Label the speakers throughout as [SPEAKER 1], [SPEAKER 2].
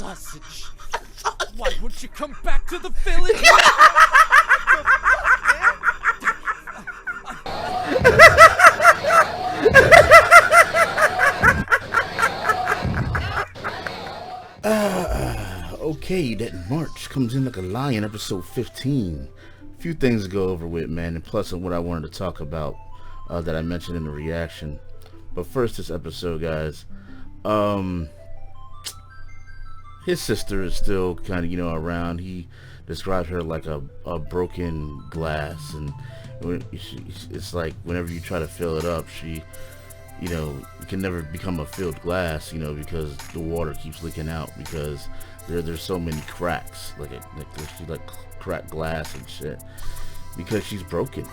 [SPEAKER 1] sausage. Why won't you come back to the village?
[SPEAKER 2] Okay, that March comes in like a lion, episode 15. A few things to go over with, man, and plus on what I wanted to talk about that I mentioned in the reaction. But first, this episode, guys, his sister is still kind of, around. He described her like a broken glass, and it's like whenever you try to fill it up, she, can never become a filled glass, because the water keeps leaking out because there's so many cracks, she's like cracked glass and shit, because she's broken,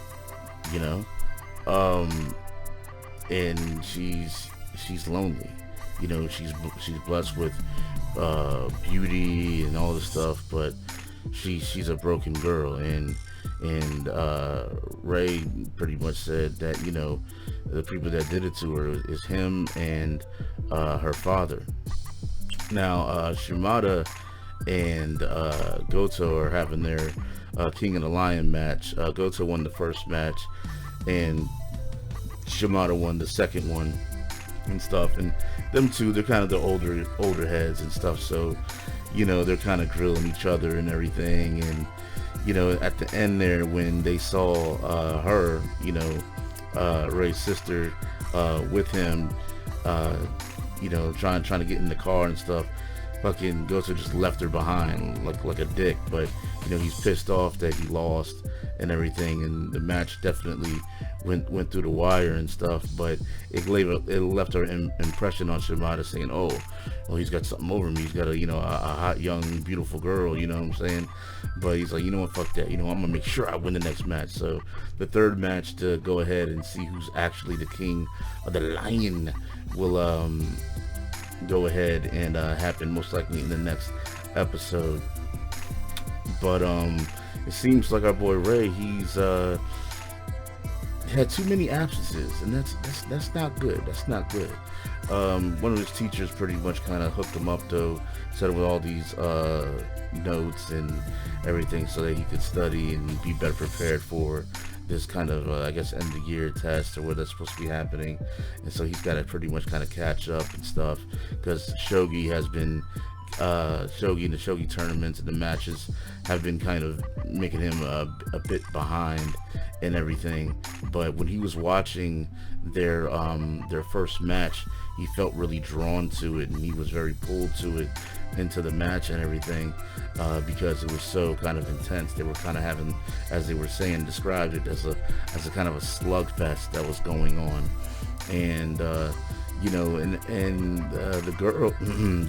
[SPEAKER 2] and she's lonely, she's blessed with beauty and all this stuff, but she's a broken girl, and Ray pretty much said that the people that did it to her is him and her father. Now Shimada and Goto are having their King and the Lion match. Goto won the first match and Shimada won the second one and stuff, and them two, they're kind of the older heads and stuff, so they're kind of grilling each other and everything. And at the end there, when they saw her, Ray's sister, with him, trying to get in the car and stuff, fucking Goto just left her behind like a dick. But he's pissed off that he lost and everything, and the match definitely went through the wire and stuff, but it left her impression on Shimada, saying, oh, he's got something over me, he's got a hot young beautiful girl, you know what I'm saying? But he's like, what, fuck that, I'm gonna make sure I win the next match. So the third match to go ahead and see who's actually the King of the Lion will go ahead and happen most likely in the next episode. But it seems like our boy Ray, he's had too many absences, and that's not good. That's not good. One of his teachers pretty much kind of hooked him up, though, set him with all these notes and everything so that he could study and be better prepared for this kind of I guess end of year test or where that's supposed to be happening. And so he's got to pretty much kind of catch up and stuff, because Shogi has been Shogi and the Shogi tournaments and the matches have been kind of making him a bit behind and everything. But when he was watching their first match, he felt really drawn to it, and he was very pulled to it, into the match and everything, because it was so kind of intense. They were kind of having, as they were saying, described it as a kind of a slugfest that was going on. And the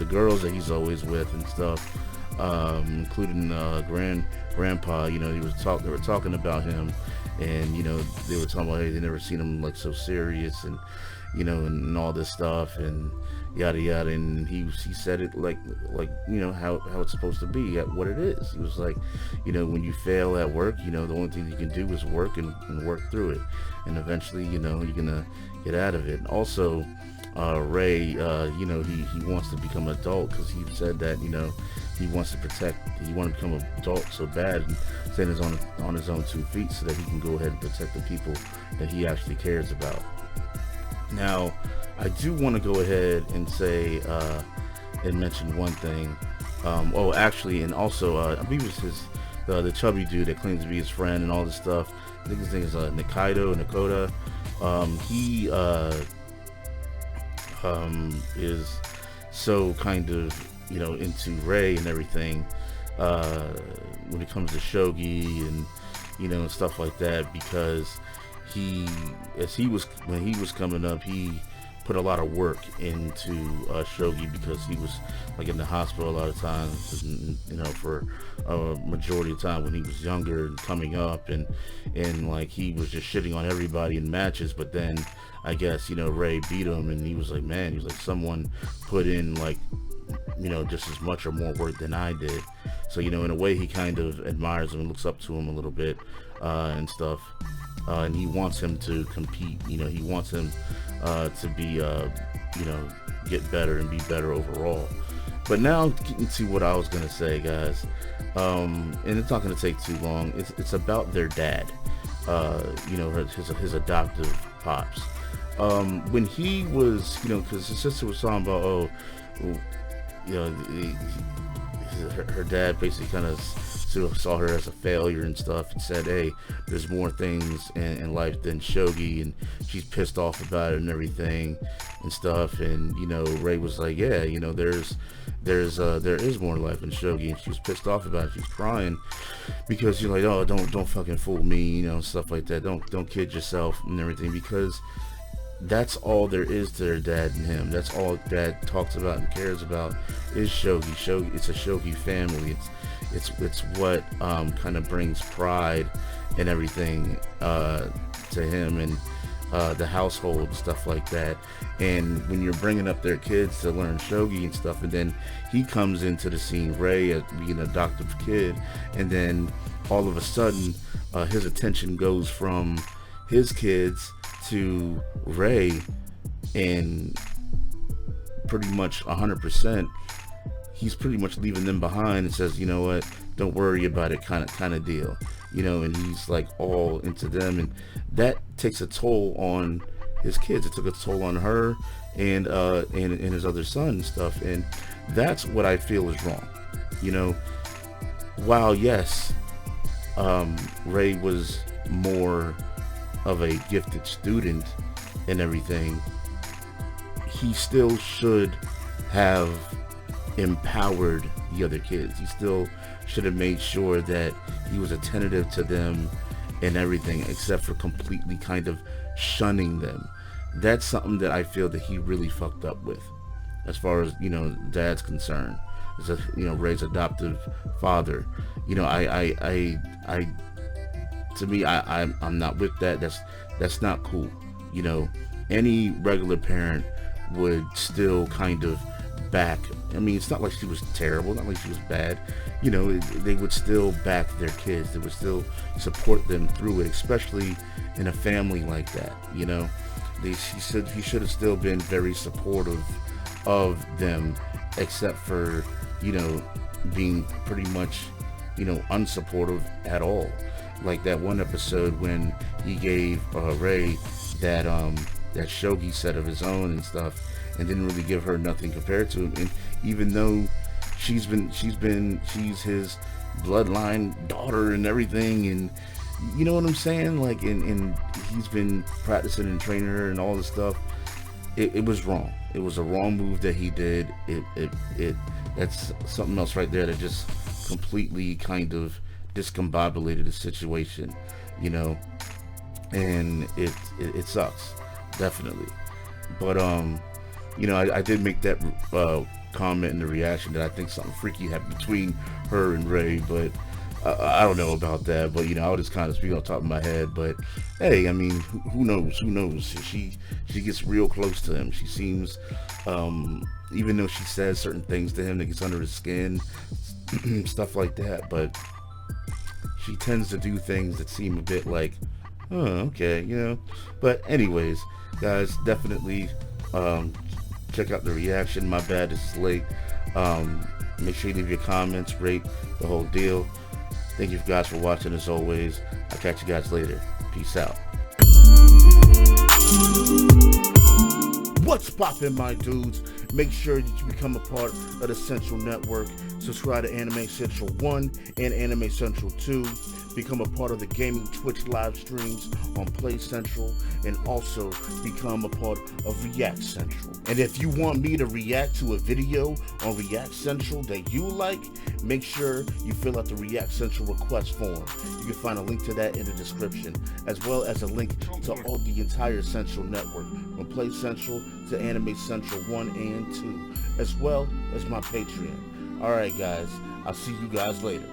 [SPEAKER 2] girls that he's always with and stuff, including grandpa, they were talking about him, and they were talking about, hey, they never seen him like so serious, and and all this stuff, and yada yada. And he said it like how it's supposed to be, what it is. He was like, when you fail at work, the only thing you can do is work and work through it, and eventually you're gonna get out of it. And also Ray, he wants to become an adult, because he said that he wants to become an adult so bad, and stand on his own 2 feet, so that he can go ahead and protect the people that he actually cares about. Now, I do want to go ahead and say and mention one thing. And also I believe it's the chubby dude that claims to be his friend and all this stuff. I think his name is Nakota. He is so kind of into Ray and everything when it comes to shogi and and stuff like that, because when he was coming up, he put a lot of work into shogi, because he was like in the hospital a lot of times, for a majority of the time when he was younger and coming up, and like he was just shitting on everybody in matches. But then I guess Ray beat him, and he was like, man, he was like, someone put in like just as much or more work than I did. So in a way, he kind of admires him and looks up to him a little bit and stuff, and he wants him to compete. He wants him to be get better and be better overall. But now getting to what I was gonna say, guys, and it's not gonna take too long. It's about their dad, his adoptive pops. When he was, because his sister was talking about, her dad basically kind of saw her as a failure and stuff, and said, hey, there's more things in life than shogi, and she's pissed off about it and everything and stuff. And Ray was like, yeah, there is more life in shogi, and she was pissed off about it. She was crying because you're like, oh, don't fucking fool me, stuff like that. Don't kid yourself and everything, because that's all there is to their dad and him. That's all dad talks about and cares about is shogi. It's a shogi family. It's what kind of brings pride and everything to him and the household and stuff like that. And when you're bringing up their kids to learn shogi and stuff, and then he comes into the scene, Ray, as being an adoptive kid, and then all of a sudden his attention goes from his kids to Ray, and pretty much 100%, he's pretty much leaving them behind and says, you know what, don't worry about it, kind of deal, and he's like all into them, and that takes a toll on his kids. It took a toll on her and his other son and stuff, and that's what I feel is wrong. While yes, Ray was more of a gifted student and everything, he still should have empowered the other kids. He still should have made sure that he was attentive to them and everything, except for completely kind of shunning them. That's something that I feel that he really fucked up with, as far as dad's concerned. As Ray's adoptive father. To me, I'm not with that. That's not cool. Any regular parent would still kind of back. I mean, it's not like she was terrible, not like she was bad. They would still back their kids. They would still support them through it, especially in a family like that. He said he should have still been very supportive of them, except for being pretty much unsupportive at all. Like that one episode when he gave Ray that shogi set of his own and stuff, and didn't really give her nothing compared to him. And even though she's his bloodline daughter and everything, and you know what I'm saying, like, and he's been practicing and training her and all this stuff. It was wrong. It was a wrong move that he did. That's something else right there that just completely kind of discombobulated the situation, and it sucks, definitely. But I did make that comment in the reaction that I think something freaky happened between her and Ray, but I don't know about that. But I was just kind of speaking on top of my head. But hey, I mean, who knows? She gets real close to him. She seems, even though she says certain things to him that gets under his skin, stuff like that, but she tends to do things that seem a bit like, oh, okay, But anyways, guys, definitely check out the reaction. My bad, this is late. Make sure you leave your comments, rate, the whole deal. Thank you guys for watching as always. I'll catch you guys later. Peace out. What's poppin', my dudes? Make sure that you become a part of the Central Network. Subscribe to AnimeCenTruL 1 and AnimeCenTruL 2. Become a part of the gaming Twitch live streams on PlayCentral, and also become a part of REACTCentruL. And if you want me to react to a video on REACTCentruL that you like, make sure you fill out the REACTCentruL request form. You can find a link to that in the description, as well as a link to all the entire Central Network, from PlayCentral to AnimeCenTruL 1 and 2, as well as my Patreon. Alright guys, I'll see you guys later.